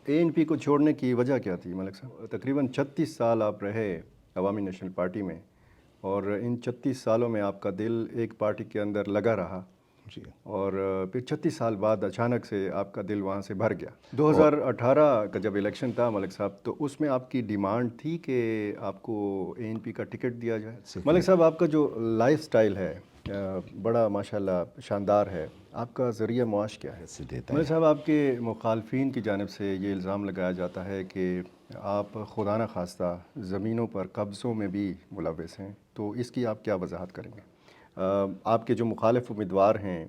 ANP کو چھوڑنے کی وجہ کیا تھی ملک صاحب؟ تقریباً 36 سال آپ رہے عوامی نیشنل پارٹی میں، اور ان 36 سالوں میں آپ کا دل ایک پارٹی کے اندر لگا رہا، جی، اور پھر 36 سال بعد اچانک سے آپ کا دل وہاں سے بھر گیا۔ 2018 کا جب الیکشن تھا ملک صاحب، تو اس میں آپ کی ڈیمانڈ تھی کہ آپ کو ANP کا ٹکٹ دیا جائے؟ ملک صاحب، آپ کا جو لائف سٹائل ہے بڑا ماشاءاللہ شاندار ہے، آپ کا ذریعہ معاش کیا ہے؟ ملک صاحب، آپ کے مخالفین کی جانب سے یہ الزام لگایا جاتا ہے کہ آپ خدا نہ خواستہ زمینوں پر قبضوں میں بھی ملوث ہیں، تو اس کی آپ کیا وضاحت کریں گے؟ آپ کے جو مخالف امیدوار ہیں،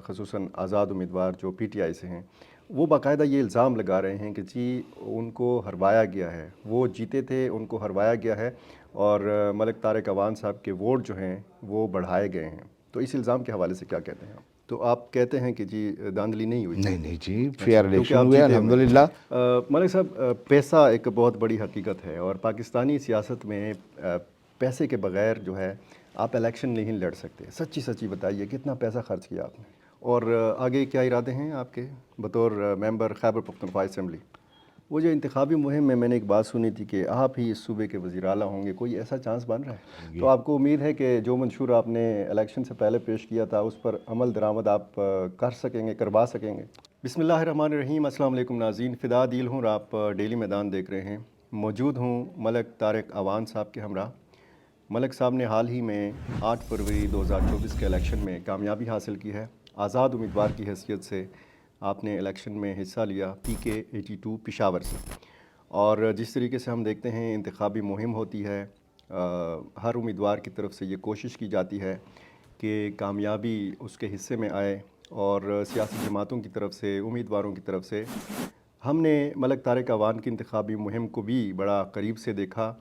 خصوصاً آزاد امیدوار جو PTI سے ہیں، وہ باقاعدہ یہ الزام لگا رہے ہیں کہ جی ان کو ہروایا گیا ہے، وہ جیتے تھے ان کو ہروایا گیا ہے، اور ملک طارق اعوان صاحب کے ووٹ جو ہیں وہ بڑھائے گئے ہیں۔ تو اس الزام کے حوالے سے کیا کہتے ہیں آپ؟ تو آپ کہتے ہیں کہ جی دھاندلی نہیں ہوئی؟ نہیں جی، فیئر کیونکہ الیکشن آپ ہوئے جیتے ہوئے الحمدللہ۔ ملک صاحب، پیسہ ایک بہت بڑی حقیقت ہے، اور پاکستانی سیاست میں پیسے کے بغیر جو ہے آپ الیکشن نہیں لڑ سکتے۔ سچی سچی بتائیے کتنا پیسہ خرچ کیا آپ نے، اور آگے کیا ارادے ہیں آپ کے بطور ممبر خیبر پختونخوا اسمبلی؟ وہ جو انتخابی مہم میں نے ایک بات سنی تھی کہ آپ ہی اس صوبے کے وزیر اعلیٰ ہوں گے، کوئی ایسا چانس بن رہا ہے؟ تو آپ کو امید ہے کہ جو منشور آپ نے الیکشن سے پہلے پیش کیا تھا اس پر عمل درآمد آپ کر سکیں گے، کروا سکیں گے؟ بسم اللہ الرحمن الرحیم۔ السلام علیکم ناظرین، فدا دیل ہوں اور آپ ڈیلی میدان دیکھ رہے ہیں۔ موجود ہوں ملک طارق اعوان صاحب کے ہمراہ۔ ملک صاحب نے حال ہی میں 8 فروری 2024 کے الیکشن میں کامیابی حاصل کی ہے۔ آزاد امیدوار کی حیثیت سے آپ نے الیکشن میں حصہ لیا PK 82 پشاور سے، اور جس طریقے سے ہم دیکھتے ہیں انتخابی مہم ہوتی ہے، ہر امیدوار کی طرف سے یہ کوشش کی جاتی ہے کہ کامیابی اس کے حصے میں آئے، اور سیاسی جماعتوں کی طرف سے، امیدواروں کی طرف سے ہم نے ملک طارق اعوان کی انتخابی مہم کو بھی بڑا قریب سے دیکھا،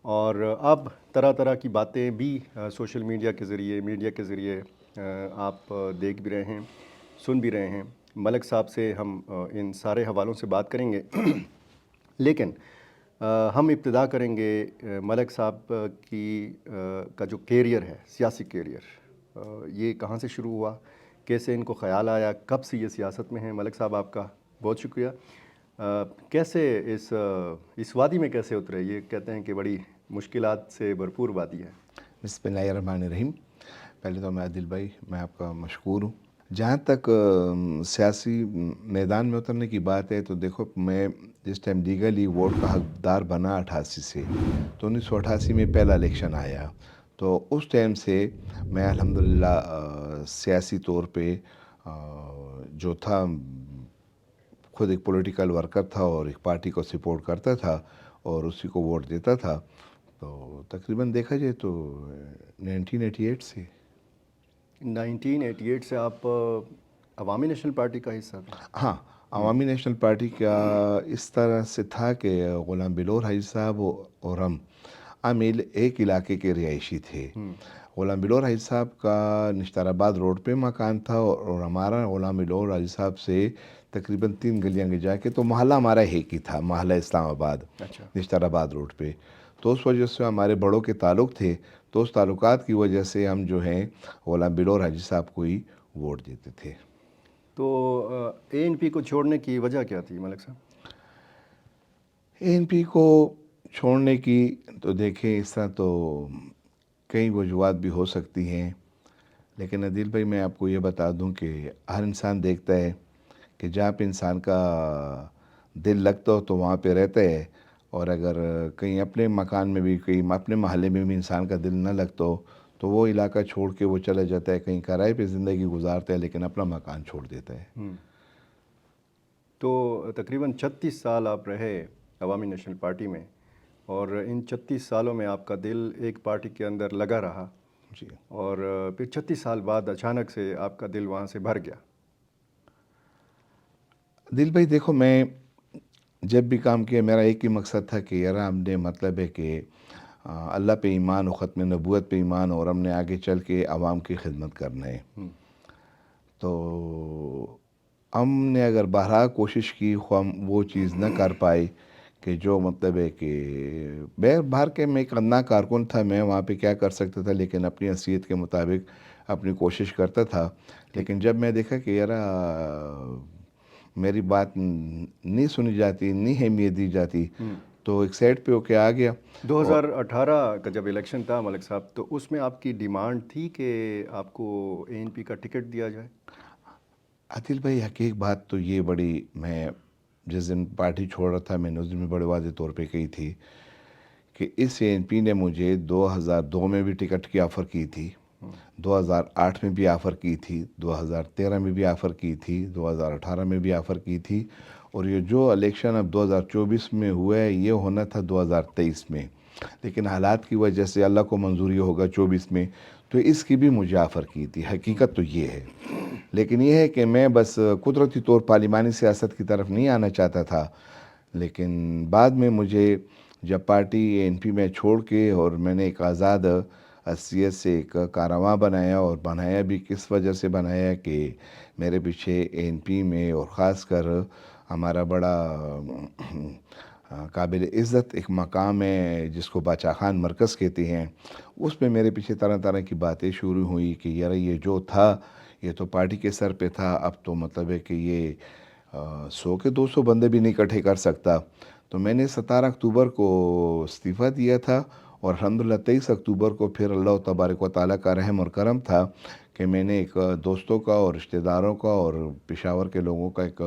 اور اب طرح طرح کی باتیں بھی سوشل میڈیا کے ذریعے، میڈیا کے ذریعے آپ دیکھ بھی رہے ہیں، سن بھی رہے ہیں۔ ملک صاحب سے ہم ان سارے حوالوں سے بات کریں گے لیکن ہم ابتدا کریں گے ملک صاحب کا جو کیریئر ہے، سیاسی کیریئر، یہ کہاں سے شروع ہوا، کیسے ان کو خیال آیا، کب سے یہ سیاست میں ہیں؟ ملک صاحب، آپ کا بہت شکریہ۔ کیسے اس وادی میں کیسے اترے؟ یہ کہتے ہیں کہ بڑی مشکلات سے بھرپور وادی ہے۔ بسم اللہ الرحمن الرحیم۔ پہلے تو میں عادل بھائی، میں آپ کا مشکور ہوں۔ جہاں تک سیاسی میدان میں اترنے کی بات ہے، تو دیکھو، میں جس ٹائم لیگلی ووٹ کا حقدار بنا 88 سے، تو 1988 میں پہلا الیکشن آیا، تو اس ٹائم سے میں الحمدللہ سیاسی طور پہ جو تھا، خود ایک پولیٹیکل ورکر تھا اور ایک پارٹی کو سپورٹ کرتا تھا اور اسی کو ووٹ دیتا تھا۔ تو تقریباً دیکھا جائے تو 1988 سے 1988 سے آپ عوامی نیشنل پارٹی کا حصہ تھے؟ ہاں، عوامی نیشنل پارٹی کا اس طرح سے تھا کہ غلام بلور حاجی صاحب اور ہم ایک علاقے کے رہائشی تھے۔ غلام بلور حاجی صاحب کا نشتر آباد روڈ پہ مکان تھا، اور ہمارا غلام بلور حاجی صاحب سے تقریباً 3 گلیاں کے جا کے، تو محلہ ہمارا ایک ہی تھا، محلہ اسلام آباد، اچھا۔ نشتر آباد روڈ پہ۔ تو اس وجہ سے ہمارے بڑوں کے تعلق تھے، تو اس تعلقات کی وجہ سے ہم جو ہیں غلام بلور حاجی صاحب کو ہی ووٹ دیتے تھے۔ تو ANP کو چھوڑنے کی وجہ کیا تھی ملک صاحب؟ ANP کو چھوڑنے کی تو دیکھیں، اس طرح تو کئی وجوہات بھی ہو سکتی ہیں، لیکن عادل بھائی میں آپ کو یہ بتا دوں کہ ہر انسان دیکھتا ہے کہ جہاں پہ انسان کا دل لگتا ہو تو وہاں پہ رہتا ہے، اور اگر کہیں اپنے مکان میں بھی، کہیں اپنے محلے میں بھی انسان کا دل نہ لگتا ہو تو وہ علاقہ چھوڑ کے وہ چلا جاتا ہے، کہیں کرائے پہ زندگی گزارتا ہے، لیکن اپنا مکان چھوڑ دیتا ہے۔ تو تقریباً 36 سال آپ رہے عوامی نیشنل پارٹی میں، اور ان 36 سالوں میں آپ کا دل ایک پارٹی کے اندر لگا رہا، جی، اور پھر 36 سال بعد اچانک سے آپ کا دل وہاں سے بھر گیا۔ دل بھائی دیکھو، میں جب بھی کام کیا میرا ایک ہی مقصد تھا کہ یار ہم نے مطلب ہے کہ اللہ پہ ایمان و ختم نبوت پہ ایمان، اور ہم نے آگے چل کے عوام کی خدمت کرنا ہے۔ تو ہم نے اگر بہرحال کوشش کی، ہم وہ چیز نہ کر پائے کہ جو مطلب ہے کہ باہر کے میں ایک ادنا کارکن تھا، میں وہاں پہ کیا کر سکتا تھا، لیکن اپنی حیثیت کے مطابق اپنی کوشش کرتا تھا۔ لیکن جب میں دیکھا کہ یار میری بات نہیں سنی جاتی، نہیں اہمیت دی جاتی، تو ایک سائڈ پہ ہو کے آ گیا۔ 2018 کا جب الیکشن تھا ملک صاحب، تو اس میں آپ کی ڈیمانڈ تھی کہ آپ کو اے این پی کا ٹکٹ دیا جائے؟ عادل بھائی حقیق بات تو یہ بڑی، میں جس دن پارٹی چھوڑ رہا تھا میں نے اس دن میں بڑے واضح طور پہ کہی تھی کہ اس اے این پی نے مجھے 2002 میں بھی ٹکٹ کی آفر کی تھی، 2008 میں بھی آفر کی تھی، 2013 میں بھی آفر کی تھی، 2018 میں بھی آفر کی تھی، اور یہ جو الیکشن اب 2024 میں ہوا ہے یہ ہونا تھا 2023 میں، لیکن حالات کی وجہ سے اللہ کو منظوری ہوگا 24 میں، تو اس کی بھی مجھے آفر کی تھی۔ حقیقت تو یہ ہے، لیکن یہ ہے کہ میں بس قدرتی طور پارلیمانی سیاست کی طرف نہیں آنا چاہتا تھا، لیکن بعد میں مجھے جب پارٹی اے این پی میں چھوڑ کے اور میں نے ایک آزاد حیثیت سے ایک کاررواں بنایا، اور بنایا بھی کس وجہ سے بنایا کہ میرے پیچھے اے این پی میں اور خاص کر ہمارا بڑا قابل عزت ایک مقام ہے جس کو باچا خان مرکز کہتے ہیں، اس میں میرے پیچھے طرح طرح کی باتیں شروع ہوئی کہ یار یہ جو تھا یہ تو پارٹی کے سر پہ تھا، اب تو مطلب ہے کہ یہ 100 کے 200 بندے بھی نہیں اکٹھے کر سکتا۔ تو میں نے 17 اکتوبر کو استعفیٰ دیا تھا، اور الحمدللہ 23 اکتوبر کو پھر اللہ تبارک و تعالیٰ کا رحم اور کرم تھا کہ میں نے ایک دوستوں کا اور رشتہ داروں کا اور پشاور کے لوگوں کا ایک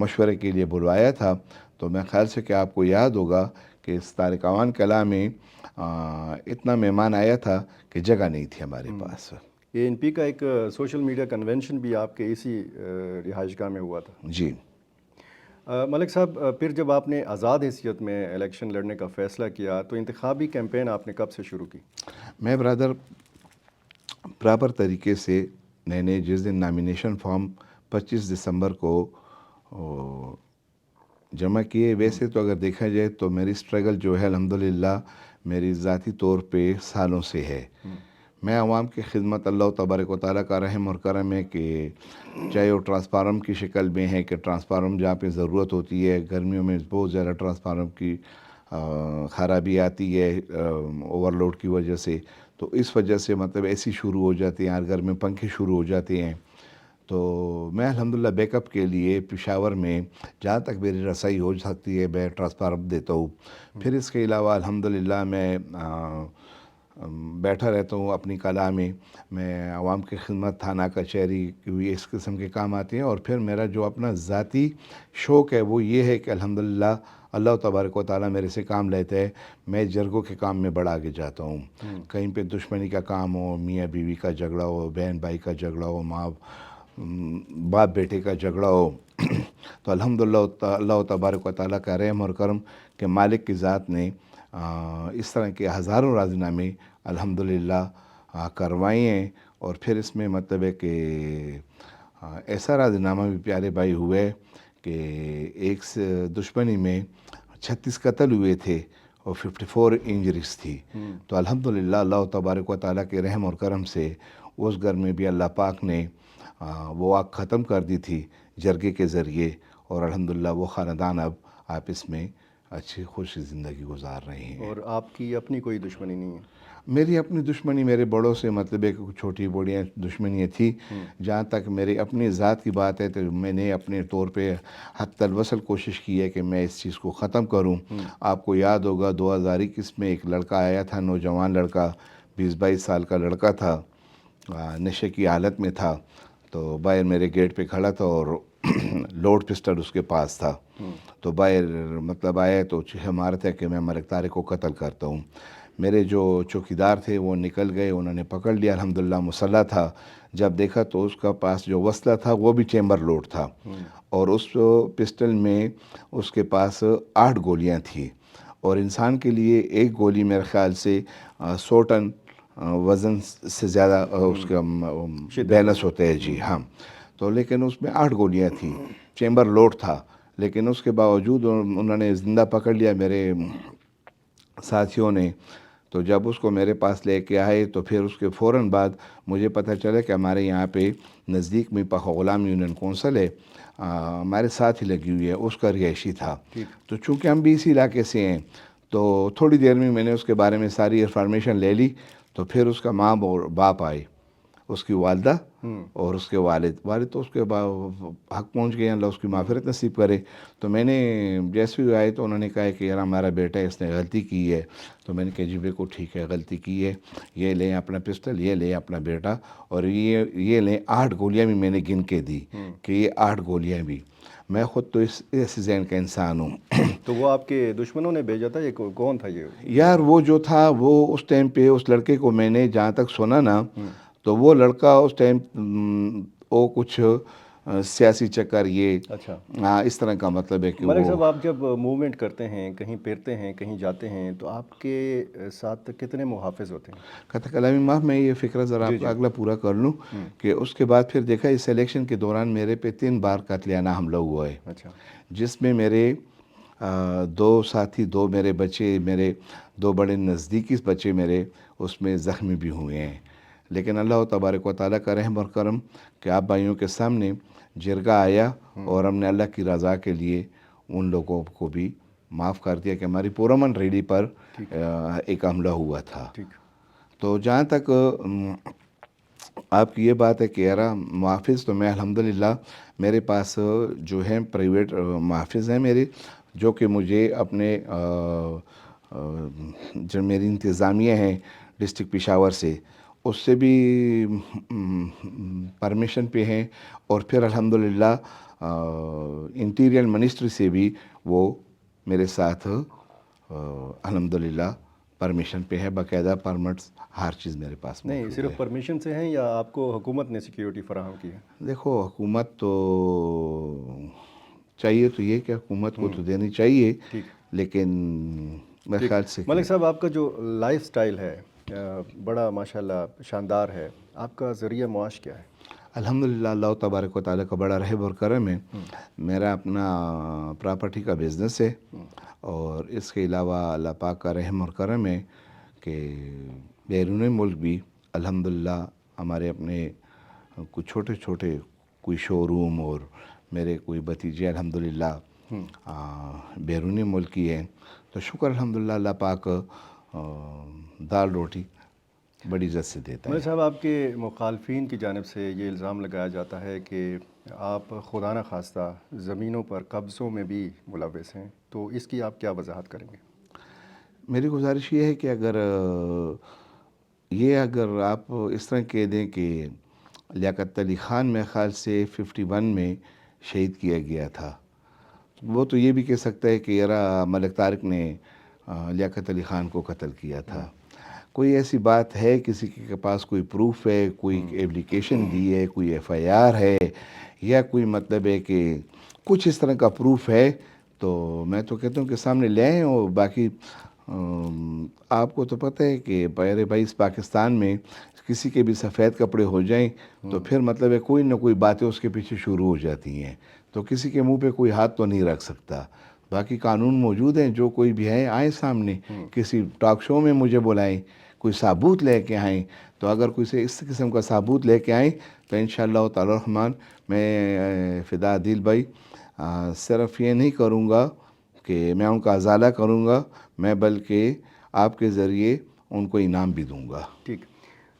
مشورے کے لیے بلوایا تھا۔ تو میں خیال سے کہ آپ کو یاد ہوگا کہ اس طارق اعوان کلا میں اتنا مہمان آیا تھا کہ جگہ نہیں تھی ہمارے پاس۔ اے این پی کا ایک سوشل میڈیا کنونشن بھی آپ کے اسی رہائش گاہ میں ہوا تھا۔ جی ملک صاحب، پھر جب آپ نے آزاد حیثیت میں الیکشن لڑنے کا فیصلہ کیا تو انتخابی کیمپین آپ نے کب سے شروع کی؟ میں برادر پراپر طریقے سے میں نے جس دن نامینیشن فارم 25 دسمبر کو جمع کیے، ویسے تو اگر دیکھا جائے تو میری سٹرگل جو ہے الحمدللہ میری ذاتی طور پہ سالوں سے ہے۔ میں عوام کی خدمت، اللہ تبارک و تعالیٰ کا رحم اور کرم ہے کہ چاہے وہ ٹرانسفارم کی شکل میں ہے کہ ٹرانسفارم جہاں پہ ضرورت ہوتی ہے، گرمیوں میں بہت زیادہ ٹرانسفارم کی خرابی آتی ہے اوور لوڈ کی وجہ سے، تو اس وجہ سے مطلب ایسی شروع ہو جاتی ہیں، ہر گھر میں پنکھے شروع ہو جاتے ہیں، تو میں الحمدللہ بیک اپ کے لیے پشاور میں جہاں تک میری رسائی ہو سکتی ہے میں ٹرانسفارم دیتا ہوں۔ پھر اس کے علاوہ الحمدللہ میں بیٹھا رہتا ہوں اپنی کلا میں عوام کی خدمت، تھانہ کچہری کی اس قسم کے کام آتے ہیں، اور پھر میرا جو اپنا ذاتی شوق ہے وہ یہ ہے کہ الحمدللہ اللہ تبارک و تعالیٰ میرے سے کام لیتا ہے، میں جرگوں کے کام میں بڑا آگے جاتا ہوں۔ کہیں پہ دشمنی کا کام ہو، میاں بیوی کا جھگڑا ہو، بہن بھائی کا جھگڑا ہو، ماں باپ بیٹے کا جھگڑا ہو تو الحمدللہ اللہ تبارک و تعالیٰ کا رحم اور کرم کہ مالک کی ذات نے اس طرح کے ہزاروں راضی نامے الحمدللہ کروائے ہیں، اور پھر اس میں مطلب ہے کہ ایسا راضی نامہ بھی پیارے بھائی ہوئے کہ ایک دشمنی میں 36 قتل ہوئے تھے اور 54 انجریز تھی، تو الحمدللہ اللہ تبارک و تعالیٰ کے رحم اور کرم سے اس گھر میں بھی اللہ پاک نے وہ آگ ختم کر دی تھی جرگے کے ذریعے، اور الحمدللہ وہ خاندان اب آپس میں اچھی خوشی زندگی گزار رہے ہیں۔ اور آپ کی اپنی کوئی دشمنی نہیں ہے؟ میری اپنی دشمنی میرے بڑوں سے مطلب ایک چھوٹی بڑیاں دشمنیاں تھی، جہاں تک میری اپنی ذات کی بات ہے تو میں نے اپنے طور پہ حتی الوصل کوشش کی ہے کہ میں اس چیز کو ختم کروں۔ آپ کو یاد ہوگا 2021 میں ایک لڑکا آیا تھا، نوجوان لڑکا، 20-22 سال کا لڑکا تھا، نشے کی حالت میں تھا، تو باہر میرے گیٹ پہ کھڑا تھا اور لوڈ پسٹل اس کے پاس تھا، تو باہر مطلب آیا تو چیخ مار تھا کہ میں ملک طارق کو قتل کرتا ہوں۔ میرے جو چوکیدار تھے وہ نکل گئے، انہوں نے پکڑ لیا، الحمدللہ مسلح تھا، جب دیکھا تو اس کا پاس جو وصلہ تھا وہ بھی چیمبر لوڈ تھا، اور اس پسٹل میں اس کے پاس 8 گولیاں تھیں، اور انسان کے لیے ایک گولی میرے خیال سے 100 ٹن وزن سے زیادہ اس کا بیلنس ہوتا ہے، جی ہاں، تو لیکن اس میں 8 گولیاں تھیں، چیمبر لوڈ تھا، لیکن اس کے باوجود انہوں نے زندہ پکڑ لیا میرے ساتھیوں نے۔ تو جب اس کو میرے پاس لے کے آئے تو پھر اس کے فوراً بعد مجھے پتہ چلا کہ ہمارے یہاں پہ نزدیک میں پاک غلام یونین کونسل ہے، ہمارے ساتھ ہی لگی ہوئی ہے، اس کا رہائشی تھا، تو چونکہ ہم بھی اسی علاقے سے ہیں تو تھوڑی دیر میں نے اس کے بارے میں ساری انفارمیشن لے لی، تو پھر اس کا ماں اور باپ آئے، اس کی والدہ اور اس کے والد تو اس کے حق پہنچ گئے، اللہ اس کی مغفرت نصیب کرے۔ تو میں نے جیسے ہی آئے تو انہوں نے کہا کہ یار ہمارا بیٹا ہے، اس نے غلطی کی ہے۔ تو میں نے کہا جی بالکل ٹھیک ہے، غلطی کی ہے، یہ لیں اپنا پسٹل، یہ لیں اپنا بیٹا، اور یہ لیں 8 گولیاں بھی میں نے گن کے دی کہ یہ 8 گولیاں بھی۔ میں خود تو اس ذہن کا انسان ہوں۔ تو وہ آپ کے دشمنوں نے بھیجا تھا، یہ کون تھا یہ؟ یار وہ جو تھا وہ اس ٹائم پہ اس لڑکے کو میں نے جہاں تک سنا نا، تو وہ لڑکا اس ٹائم وہ کچھ سیاسی چکر یہ اچھا، اس طرح کا مطلب ہے کہ ملک وہ صاحب آپ جب موومنٹ کرتے ہیں، کہیں پھرتے ہیں، کہیں جاتے ہیں، تو آپ کے ساتھ کتنے محافظ ہوتے ہیں؟ قطع کلامی معاف، میں یہ فکرہ ذرا آپ کا اگلا پورا کر لوں کہ اس کے بعد پھر دیکھا اس الیکشن کے دوران میرے پہ 3 بار قاتلانہ حملہ ہوا ہے، اچھا، جس میں میرے 2 ساتھی، 2 میرے بچے، میرے 2 بڑے نزدیکی بچے میرے اس میں زخمی بھی ہوئے ہیں۔ لیکن اللہ تبارک و تعالیٰ کا رحم اور کرم کہ آپ بھائیوں کے سامنے جرگہ آیا اور ہم نے اللہ کی رضا کے لیے ان لوگوں کو بھی معاف کر دیا کہ ہماری پورامن ریلی پر ایک حملہ ہوا تھا۔ تو جہاں تک آپ کی یہ بات ہے کہ یار محافظ، تو میں الحمدللہ میرے پاس جو ہیں پرائیویٹ محافظ ہیں میرے، جو کہ مجھے اپنے جو میری انتظامیہ ہیں ڈسٹرکٹ پشاور سے، اس سے بھی پرمیشن پہ ہیں، اور پھر الحمدللہ انٹیریئر منسٹری سے بھی وہ میرے ساتھ الحمدللہ پرمیشن پہ ہے، باقاعدہ پرمٹس ہر چیز میرے پاس موجود ہے۔ نہیں صرف پرمیشن سے ہیں یا آپ کو حکومت نے سیکیورٹی فراہم کی ہے؟ دیکھو حکومت تو چاہیے تو یہ کہ حکومت کو تو دینی چاہیے، لیکن میرے خیال سے ملک صاحب آپ کا جو لائف سٹائل ہے بڑا ماشاءاللہ شاندار ہے، آپ کا ذریعہ معاش کیا ہے؟ الحمدللہ اللہ تبارک و تعالیٰ کا بڑا رحم اور کرم ہے۔ میرا اپنا پراپرٹی کا بزنس ہے، اور اس کے علاوہ اللہ پاک کا رحم اور کرم ہے کہ بیرون ملک بھی الحمدللہ ہمارے اپنے کچھ چھوٹے چھوٹے کوئی شو روم، اور میرے کوئی بھتیجے الحمدللہ بیرون ملک کی ہیں، تو شکر الحمدللہ اللہ پاک دال روٹی بڑی عزت سے دیتا ہے۔ ملک صاحب آپ کے مخالفین کی جانب سے یہ الزام لگایا جاتا ہے کہ آپ خدا نہ خواستہ زمینوں پر قبضوں میں بھی ملوث ہیں، تو اس کی آپ کیا وضاحت کریں گے؟ میری گزارش یہ ہے کہ اگر آپ اس طرح کہہ دیں کہ لیاقت علی خان میرے خیال سے 51 میں شہید کیا گیا تھا، وہ تو یہ بھی کہہ سکتا ہے کہ یار ملک طارق نے لیاقت علی خان کو قتل کیا تھا۔ کوئی ایسی بات ہے کسی کے پاس کوئی پروف ہے، کوئی ایپلیکیشن دی ہے، کوئی FIR ہے، یا کوئی مطلب ہے کہ کچھ اس طرح کا پروف ہے، تو میں تو کہتا ہوں کہ سامنے لے آئیں۔ اور باقی آپ کو تو پتہ ہے کہ بھائی اس پاکستان میں کسی کے بھی سفید کپڑے ہو جائیں تو پھر مطلب ہے کوئی نہ کوئی باتیں اس کے پیچھے شروع ہو جاتی ہیں، تو کسی کے منہ پہ کوئی ہاتھ تو نہیں رکھ سکتا۔ باقی قانون موجود ہیں، جو کوئی بھی ہے آئیں سامنے، کسی ٹاک شو میں مجھے بلائیں، کوئی ثابوت لے کے آئیں، تو اگر کوئی اس قسم کا ثابوت لے کے آئیں تو انشاءاللہ تعالی الرحمن میں فدا عادل بھائی صرف یہ نہیں کروں گا کہ میں ان کا ازالہ کروں گا، میں بلکہ آپ کے ذریعے ان کو انعام بھی دوں گا۔ ٹھیک،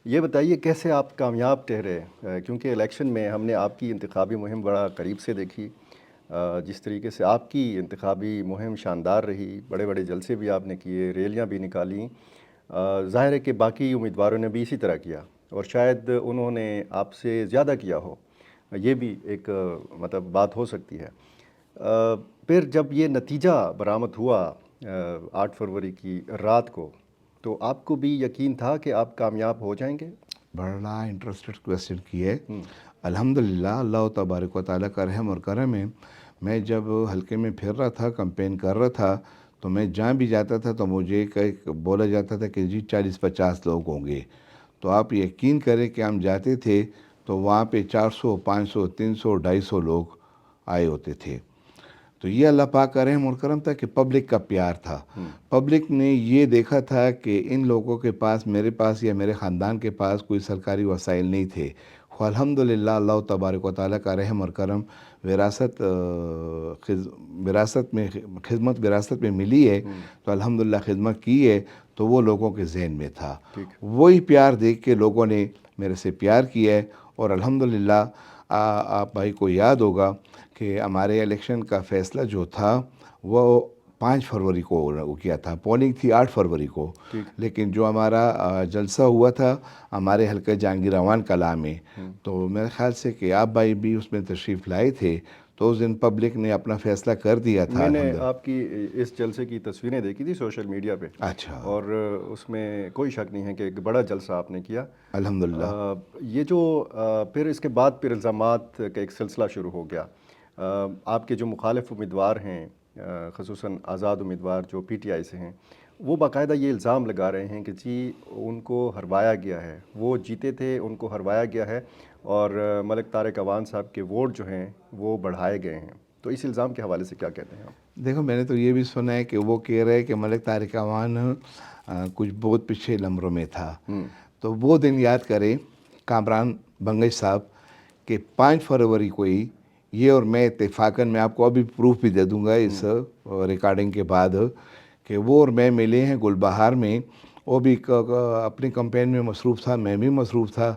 یہ بتائیے کیسے آپ کامیاب ٹھہرے؟ کیونکہ الیکشن میں ہم نے آپ کی انتخابی مہم بڑا قریب سے دیکھی، جس طریقے سے آپ کی انتخابی مہم شاندار رہی، بڑے بڑے جلسے بھی آپ نے کیے، ریلیاں بھی نکالیں، ظاہر ہے کہ باقی امیدواروں نے بھی اسی طرح کیا، اور شاید انہوں نے آپ سے زیادہ کیا ہو، یہ بھی ایک مطلب بات ہو سکتی ہے۔ پھر جب یہ نتیجہ برآمد ہوا 8 فروری کی رات کو، تو آپ کو بھی یقین تھا کہ آپ کامیاب ہو جائیں گے؟ بڑا انٹرسٹڈ کویسچن کی ہے۔ الحمدللہ اللہ تبارک و تعالیٰ کا رحم اور کرم ہے، میں جب حلقے میں پھر رہا تھا، کمپین کر رہا تھا، تو میں جہاں بھی جاتا تھا تو مجھے بولا جاتا تھا کہ جی 40-50 لوگ ہوں گے، تو آپ یقین کریں کہ ہم جاتے تھے تو وہاں پہ 400، 500، 300، 250 لوگ آئے ہوتے تھے۔ تو یہ اللہ پاک کا رحم اور کرم تھا کہ پبلک کا پیار تھا۔ پبلک نے یہ دیکھا تھا کہ ان لوگوں کے پاس، میرے پاس یا میرے خاندان کے پاس کوئی سرکاری وسائل نہیں تھے۔ الحمدللہ اللہ تبارک و تعالیٰ کا رحم اور کرم وراثت میں ملی ہے، تو الحمدللہ خدمت کی ہے، تو وہ لوگوں کے ذہن میں تھا. ٹھیک. وہی پیار دیکھ کے لوگوں نے میرے سے پیار کیا ہے. اور الحمدللہ آپ بھائی کو یاد ہوگا کہ ہمارے الیکشن کا فیصلہ جو تھا وہ 5 فروری کو کیا تھا. پولنگ تھی 8 فروری کو. ٹھیک. لیکن جو ہمارا جلسہ ہوا تھا ہمارے حلقہ جہانگیر اوان کلاں میں، تو میرے خیال سے کہ آپ بھائی بھی اس میں تشریف لائے تھے، تو اس دن پبلک نے اپنا فیصلہ کر دیا تھا. میں نے آپ کی اس جلسے کی تصویریں دیکھی تھی سوشل میڈیا پہ. اچھا. اور اس میں کوئی شک نہیں ہے کہ ایک بڑا جلسہ آپ نے کیا. الحمدللہ. یہ جو پھر اس کے بعد پھر الزامات کا ایک سلسلہ شروع ہو گیا. آپ کے جو مخالف امیدوار ہیں، خصوصاً آزاد امیدوار جو پی ٹی آئی سے ہیں، وہ باقاعدہ یہ الزام لگا رہے ہیں کہ جی ان کو ہروایا گیا ہے، وہ جیتے تھے ان کو ہروایا گیا ہے، اور ملک طارق اعوان صاحب کے ووٹ جو ہیں وہ بڑھائے گئے ہیں. تو اس الزام کے حوالے سے کیا کہتے ہیں آپ؟ دیکھو میں نے تو یہ بھی سنا ہے کہ وہ کہہ رہے کہ ملک طارق اعوان کچھ بہت پیچھے نمبروں میں تھا. تو وہ دن یاد کریں کامران بنگش صاحب کہ 5 فروری کو ہی یہ اور میں اتفاقاً، میں آپ کو ابھی پروف بھی دے دوں گا اس ریکارڈنگ کے بعد، کہ وہ اور میں ملے ہیں گل بہار میں. وہ بھی اپنی کمپین میں مصروف تھا، میں بھی مصروف تھا.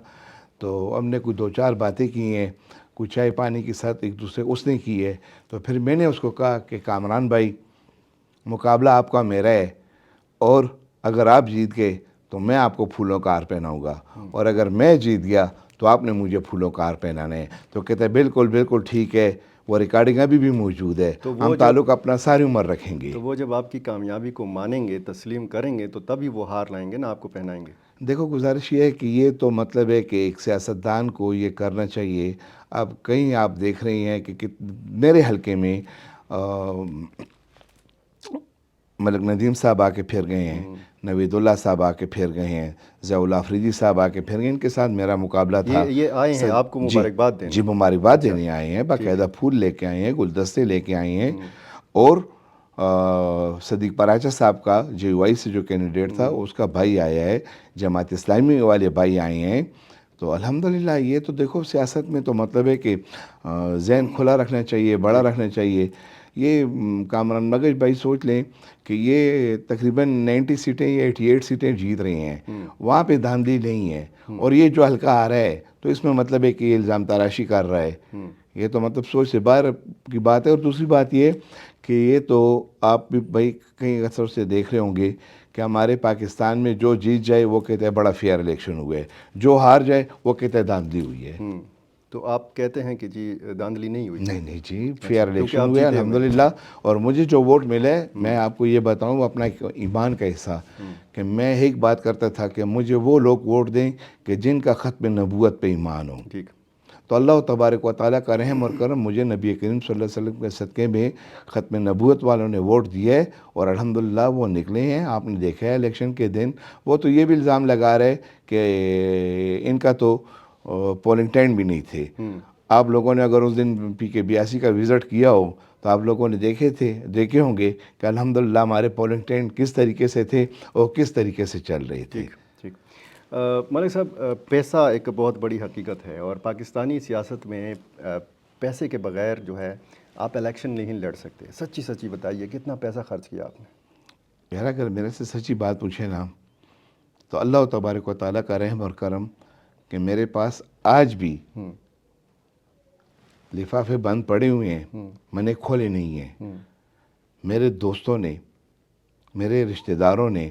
تو ہم نے کچھ 2-4 باتیں کی ہیں، کچھ چائے پانی کے ساتھ ایک دوسرے اس نے کی ہے. تو پھر میں نے اس کو کہا کہ کامران بھائی، مقابلہ آپ کا میرا ہے، اور اگر آپ جیت گئے تو میں آپ کو پھولوں کا ہار پہناؤں گا، اور اگر میں جیت گیا تو آپ نے مجھے پھولوں کا ہار پہنانا ہے. تو کہتے ہیں بالکل بالکل ٹھیک ہے. وہ ریکارڈنگ ابھی بھی موجود ہے. ہم تعلق اپنا ساری عمر رکھیں گے. تو وہ جب آپ کی کامیابی کو مانیں گے، تسلیم کریں گے، تو تبھی وہ ہار لائیں گے نا، آپ کو پہنائیں گے. دیکھو گزارش یہ ہے کہ یہ تو مطلب ہے کہ ایک سیاستدان کو یہ کرنا چاہیے. اب کہیں آپ دیکھ رہی ہیں کہ میرے حلقے میں ملک ندیم صاحب آ کے پھر گئے ہیں، نوید اللہ صاحب آ کے پھر گئے ہیں، ضیاء اللہ آفریدی صاحب آ کے پھر گئے. ان کے ساتھ میرا مقابلہ تھا. یہ آئے ہیں آپ کو مبارکباد دینے؟ جی مبارکباد دینے آئے ہیں، باقاعدہ پھول لے کے آئے ہیں، گلدستے لے کے آئے ہیں. اور صدیق پراچا صاحب کا جے یو آئی سے جو کینڈیڈیٹ تھا اس کا بھائی آیا ہے، جماعت اسلامی والے بھائی آئے ہیں. تو الحمدللہ یہ تو دیکھو سیاست میں تو مطلب ہے کہ ذہن کھلا رکھنا چاہیے، بڑا رکھنا چاہیے. یہ کامران بنگش بھائی سوچ لیں کہ یہ تقریباً 90 سیٹیں یا 88 سیٹیں جیت رہی ہیں، وہاں پہ دھاندلی نہیں ہے. اور یہ جو حلقہ آ رہا ہے تو اس میں مطلب ہے کہ یہ الزام تراشی کر رہا ہے. یہ تو مطلب سوچ سے باہر کی بات ہے. اور دوسری بات یہ کہ یہ تو آپ بھی بھائی کہیں اثر سے دیکھ رہے ہوں گے کہ ہمارے پاکستان میں جو جیت جائے وہ کہتے ہیں بڑا فیئر الیکشن ہوئے ہے، جو ہار جائے وہ کہتے ہیں دھاندلی ہوئی ہے. تو آپ کہتے ہیں کہ جی دھاندلی نہیں ہوئی؟ نہیں نہیں جی، فیئر الیکشن آپ ہوئے جیتے ہوئے. الحمدللہ. اور مجھے جو ووٹ ملے، میں آپ کو یہ بتاؤں اپنا ایمان کا حصہ، کہ میں ایک بات کرتا تھا کہ مجھے وہ لوگ ووٹ دیں کہ جن کا ختم نبوت پہ ایمان ہو. ٹھیک. تو اللہ تبارک و تعالیٰ کا رحم اور کرم، مجھے نبی کریم صلی اللہ علیہ وسلم کے صدقے میں ختم نبوت والوں نے ووٹ دیے، اور الحمدللہ وہ نکلے ہیں. آپ نے دیکھا ہے الیکشن کے دن وہ تو یہ بھی الزام لگا رہے کہ ان کا تو پولنگ ٹینٹ بھی نہیں تھے. آپ لوگوں نے اگر اس دن پی کے 82 کا وزٹ کیا ہو تو آپ لوگوں نے دیکھے ہوں گے کہ الحمدللہ ہمارے پولنگ ٹینٹ کس طریقے سے تھے اور کس طریقے سے چل رہے تھے. ٹھیک. ملک صاحب، پیسہ ایک بہت بڑی حقیقت ہے، اور پاکستانی سیاست میں پیسے کے بغیر جو ہے آپ الیکشن نہیں لڑ سکتے. سچی سچی بتائیے کتنا پیسہ خرچ کیا آپ نے؟ یار اگر میرے سے سچی بات پوچھے نا تو اللہ تبارک و تعالیٰ کا رحم اور کرم کہ میرے پاس آج بھی لفافے بند پڑے ہوئے ہیں، میں نے کھولے نہیں ہیں. میرے دوستوں نے، میرے رشتہ داروں نے،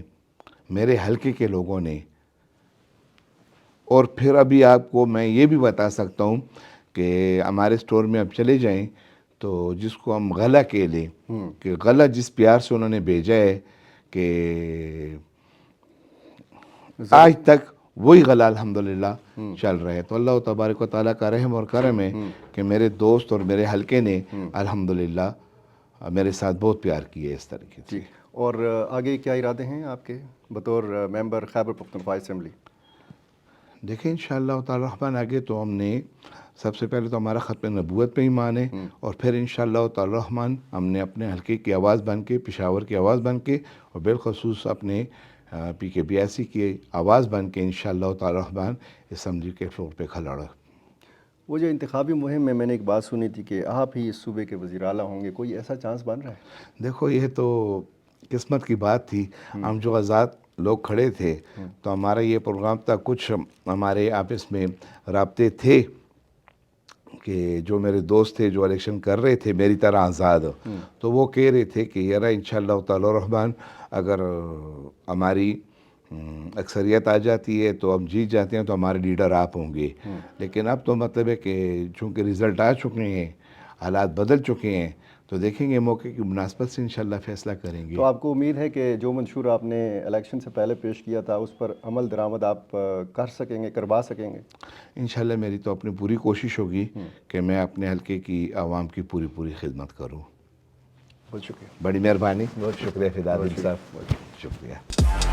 میرے حلقے کے لوگوں نے، اور پھر ابھی آپ کو میں یہ بھی بتا سکتا ہوں کہ ہمارے سٹور میں اب چلے جائیں تو جس کو ہم غلہ کہہ لیں، کہ غلہ جس پیار سے انہوں نے بھیجا ہے کہ آج تک وہی غلہ الحمدللہ چل رہے ہیں. تو اللہ تبارک و تعالیٰ کا رحم اور کرم ہے کہ میرے دوست اور میرے حلقے نے الحمدللہ میرے ساتھ بہت پیار کیے اس طریقے سے. اور آگے کیا ارادے ہیں آپ کے بطور ممبر خیبر پختونخوا اسمبلی؟ دیکھیں انشاءاللہ تعالی الرحمن آگے تو ہم نے سب سے پہلے تو ہمارا ختم نبوت پہ ایمان ہے، اور پھر انشاءاللہ تعالی الرحمن ہم نے اپنے حلقے کی آواز بن کے، پشاور کی آواز بن کے، اور بالخصوص اپنے پی کے 82 کی آواز بن کے انشاءاللہ تعالی الرحمن اسمبلی کے فلور پہ کھڑا رہا. وہ جو انتخابی مہم میں نے ایک بات سنی تھی کہ آپ ہی اس صوبے کے وزیر اعلیٰ ہوں گے، کوئی ایسا چانس بن رہا ہے؟ دیکھو یہ تو قسمت کی بات تھی. ہم جو آزاد لوگ کھڑے تھے تو ہمارا یہ پروگرام تھا، کچھ ہمارے آپس میں رابطے تھے کہ جو میرے دوست تھے جو الیکشن کر رہے تھے میری طرح آزاد، تو وہ کہہ رہے تھے کہ یار انشاءاللہ تعالی الرحمن اگر ہماری اکثریت آ جاتی ہے تو ہم جیت جاتے ہیں تو ہمارے لیڈر آپ ہوں گے، لیکن اب تو مطلب ہے کہ چونکہ رزلٹ آ چکے ہیں، حالات بدل چکے ہیں، تو دیکھیں گے موقع کی مناسبت سے انشاءاللہ فیصلہ کریں گے۔ تو آپ کو امید ہے کہ جو منشور آپ نے الیکشن سے پہلے پیش کیا تھا اس پر عمل درآمد آپ کر سکیں گے، کروا سکیں گے؟ انشاءاللہ میری تو اپنی پوری کوشش ہوگی کہ میں اپنے حلقے کی عوام کی پوری خدمت کروں۔ بہت شکریہ۔ بڑی مہربانی، بہت شکریہ فدا عادل صاحب، شکریہ۔